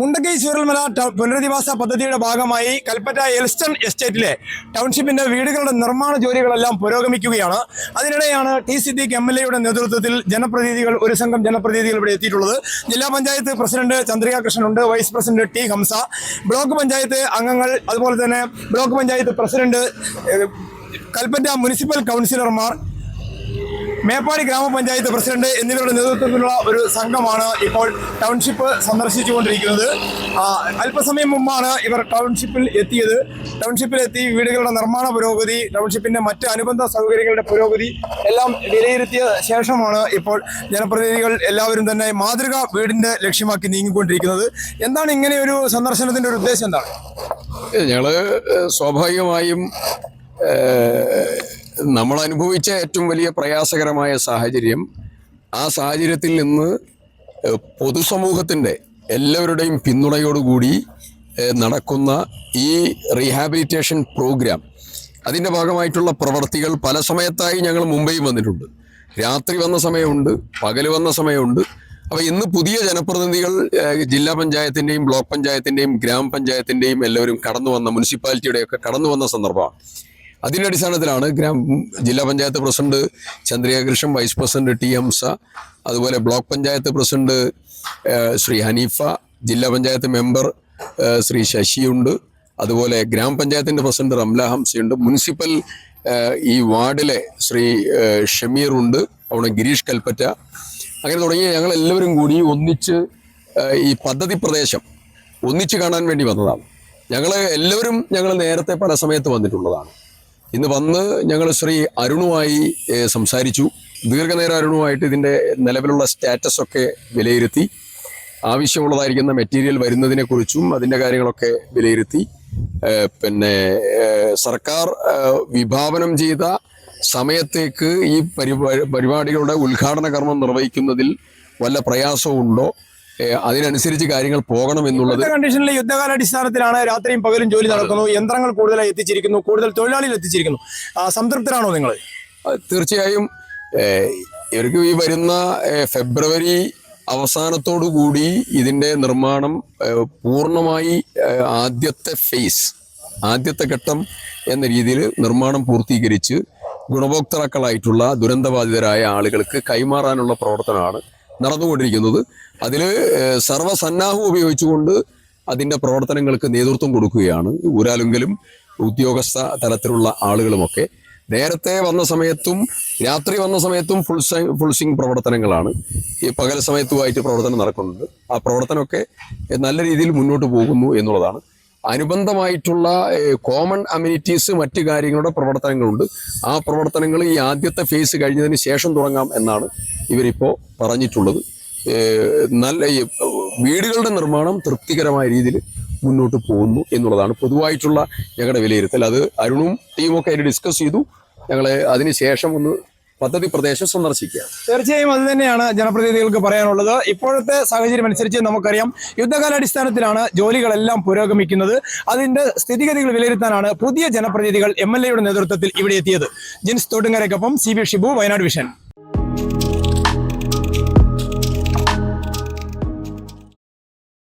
മുണ്ടക്കൈ ചൂരൽമല പുനരധിവാസ പദ്ധതിയുടെ ഭാഗമായി കൽപ്പറ്റ എൽസ്റ്റൺ എസ്റ്റേറ്റിലെ ടൗൺഷിപ്പിന്റെ വീടുകളുടെ നിർമ്മാണ ജോലികളെല്ലാം പുരോഗമിക്കുകയാണ്. അതിനിടെയാണ് ടി സിദ്ദീഖ് MLA യുടെ നേതൃത്വത്തിൽ ഒരു സംഘം ജനപ്രതിനിധികൾ ഇവിടെ എത്തിയിട്ടുള്ളത്. ജില്ലാ പഞ്ചായത്ത് പ്രസിഡന്റ് ചന്ദ്രിക കൃഷ്ണനുണ്ട്, vice president T Hamsa, block panchayat അംഗങ്ങൾ, അതുപോലെ തന്നെ block panchayat president, Kalpetta municipal കൗൺസിലർമാർ, മേപ്പാടി ഗ്രാമപഞ്ചായത്ത് പ്രസിഡന്റ് എന്നിവരുടെ നേതൃത്വത്തിലുള്ള ഒരു സംഘമാണ് ഇപ്പോൾ ടൗൺഷിപ്പ് സന്ദർശിച്ചുകൊണ്ടിരിക്കുന്നത്. അല്പസമയം മുമ്പാണ് ഇവർ ടൗൺഷിപ്പിൽ എത്തി വീടുകളുടെ നിർമ്മാണ പുരോഗതി, ടൗൺഷിപ്പിന്റെ മറ്റ് അനുബന്ധ സൗകര്യങ്ങളുടെ പുരോഗതി എല്ലാം വിലയിരുത്തിയ ശേഷമാണ് ഇപ്പോൾ ജനപ്രതിനിധികൾ എല്ലാവരും തന്നെ മാതൃകാ വീടിന്റെ ലക്ഷ്യമാക്കി നീങ്ങിക്കൊണ്ടിരിക്കുന്നത്. എന്താണ് ഇങ്ങനെ ഒരു സന്ദർശനത്തിന്റെ ഒരു ഉദ്ദേശം? എന്താണ്? ഞങ്ങള് സ്വാഭാവികമായും നമ്മൾ അനുഭവിച്ച ഏറ്റവും വലിയ പ്രയാസകരമായ സാഹചര്യം, ആ സാഹചര്യത്തിൽ നിന്ന് പൊതുസമൂഹത്തിൻ്റെ എല്ലാവരുടെയും പിന്തുണയോടുകൂടി നടക്കുന്ന ഈ റീഹാബിലിറ്റേഷൻ പ്രോഗ്രാം, അതിൻ്റെ ഭാഗമായിട്ടുള്ള പ്രവർത്തികൾ പല സമയത്തായി ഞങ്ങൾ മുംബൈയിൽ വന്നിട്ടുണ്ട്. രാത്രി വന്ന സമയമുണ്ട്, പകൽ വന്ന സമയമുണ്ട്. അപ്പോൾ ഇന്ന് പുതിയ ജനപ്രതിനിധികൾ ജില്ലാ പഞ്ചായത്തിൻ്റെയും ബ്ലോക്ക് പഞ്ചായത്തിൻ്റെയും ഗ്രാമപഞ്ചായത്തിൻ്റെയും എല്ലാവരും കടന്നു വന്ന, മുനിസിപ്പാലിറ്റിയുടെയൊക്കെ കടന്നു വന്ന സന്ദർഭമാണ്. അതിൻ്റെ അടിസ്ഥാനത്തിലാണ് ജില്ലാ panchayat president Chandrika Krishnan, vice president T Hamsa, അതുപോലെ ബ്ലോക്ക് പഞ്ചായത്ത് പ്രസിഡന്റ് ശ്രീ ഹനീഫ, ജില്ലാ പഞ്ചായത്ത് മെമ്പർ ശ്രീ ശശിയുണ്ട്, അതുപോലെ ഗ്രാമപഞ്ചായത്തിൻ്റെ പ്രസിഡന്റ് റംല ഹംസയുണ്ട്, മുനിസിപ്പൽ ഈ വാർഡിലെ ശ്രീ ഷമീറുണ്ട്, അവിടെ ഗിരീഷ് കൽപ്പറ്റ, അങ്ങനെ തുടങ്ങിയ ഞങ്ങളെല്ലാവരും കൂടി ഒന്നിച്ച് ഈ പദ്ധതി പ്രദേശം ഒന്നിച്ച് കാണാൻ വേണ്ടി വന്നതാണ്. ഞങ്ങൾ നേരത്തെ പല സമയത്ത് വന്നിട്ടുള്ളതാണ്. ഇന്ന് വന്ന് ഞങ്ങൾ ശ്രീ അരുണുമായി സംസാരിച്ചു. ദീർഘനേരം അരുണുമായിട്ട് ഇതിൻ്റെ നിലവിലുള്ള സ്റ്റാറ്റസ് ഒക്കെ വിലയിരുത്തി, ആവശ്യമുള്ളതായിരിക്കുന്ന മെറ്റീരിയൽ വരുന്നതിനെക്കുറിച്ചും അതിൻ്റെ കാര്യങ്ങളൊക്കെ വിലയിരുത്തി. പിന്നെ സർക്കാർ വിഭാവനം ചെയ്ത സമയത്തേക്ക് ഈ പരിപാടികളുടെ ഉദ്ഘാടന കർമ്മം നിർവഹിക്കുന്നതിൽ വല്ല പ്രയാസവും ഉണ്ടോ, അതിനനുസരിച്ച് കാര്യങ്ങൾ പോകണം എന്നുള്ളത്. കണ്ടീഷനിൽ യുദ്ധകാലാടിസ്ഥാനത്തിലാണ് രാത്രിയും പകലും ജോലി നടക്കുന്നു, യന്ത്രങ്ങൾ കൂടുതലായി എത്തിച്ചിരിക്കുന്നു, കൂടുതൽ തൊഴിലാളികൾ എത്തിച്ചിരിക്കുന്നു. സംതൃപ്തരാണോ നിങ്ങൾ? തീർച്ചയായും ഇവർക്ക് ഈ വരുന്ന ഫെബ്രുവരി അവസാനത്തോടുകൂടി ഇതിൻ്റെ നിർമ്മാണം പൂർണ്ണമായി ആദ്യത്തെ ഘട്ടം എന്ന രീതിയിൽ നിർമ്മാണം പൂർത്തീകരിച്ച് ഗുണഭോക്താക്കളായിട്ടുള്ള ദുരന്തബാധിതരായ ആളുകൾക്ക് കൈമാറാനുള്ള പ്രവർത്തനമാണ് നടന്നുകൊണ്ടിരിക്കുന്നത്. അതിൽ സർവ്വസന്നാഹം ഉപയോഗിച്ചുകൊണ്ട് അതിൻ്റെ പ്രവർത്തനങ്ങൾക്ക് നേതൃത്വം കൊടുക്കുകയാണ് ഊരാലുങ്കലും ഉദ്യോഗസ്ഥ തലത്തിലുള്ള ആളുകളുമൊക്കെ. നേരത്തെ വന്ന സമയത്തും രാത്രി വന്ന സമയത്തും ഫുൾ സ്വിംഗ് പ്രവർത്തനങ്ങളാണ്. ഈ പകൽ സമയത്തുമായിട്ട് പ്രവർത്തനം നടക്കുന്നുണ്ട്. ആ പ്രവർത്തനമൊക്കെ നല്ല രീതിയിൽ മുന്നോട്ട് പോകുന്നു എന്നുള്ളതാണ്. അനുബന്ധമായിട്ടുള്ള കോമൺ അമ്യൂണിറ്റീസ്, മറ്റു കാര്യങ്ങളുടെ പ്രവർത്തനങ്ങളുണ്ട്. ആ പ്രവർത്തനങ്ങൾ ഈ ആദ്യത്തെ ഫേസ് കഴിഞ്ഞതിന് ശേഷം തുടങ്ങാം എന്നാണ് ഇവരിപ്പോൾ പറഞ്ഞിട്ടുള്ളത്. നല്ല വീടുകളുടെ നിർമ്മാണം തൃപ്തികരമായ രീതിയിൽ മുന്നോട്ട് പോകുന്നു എന്നുള്ളതാണ് പൊതുവായിട്ടുള്ള ഞങ്ങളുടെ വിലയിരുത്തൽ. അത് അരുണും ടീമൊക്കെ അതിൽ ഡിസ്കസ് ചെയ്തു. ഞങ്ങൾ അതിനുശേഷം ഒന്ന് പദ്ധതി പ്രദേശം സന്ദർശിക്കുക. തീർച്ചയായും അത് തന്നെയാണ് ജനപ്രതിനിധികൾക്ക് പറയാനുള്ളത്. ഇപ്പോഴത്തെ സാഹചര്യം അനുസരിച്ച് നമുക്കറിയാം, യുദ്ധകാലാടിസ്ഥാനത്തിലാണ് ജോലികളെല്ലാം പുരോഗമിക്കുന്നത്. അതിന്റെ സ്ഥിതിഗതികൾ വിലയിരുത്താനാണ് പുതിയ ജനപ്രതിനിധികൾ MLA യുടെ നേതൃത്വത്തിൽ ഇവിടെ എത്തിയത്. ജിൻസ് തോട്ടുങ്ങരയ്ക്കൊപ്പം CB ഷിബു, വയനാട് വിഷൻ.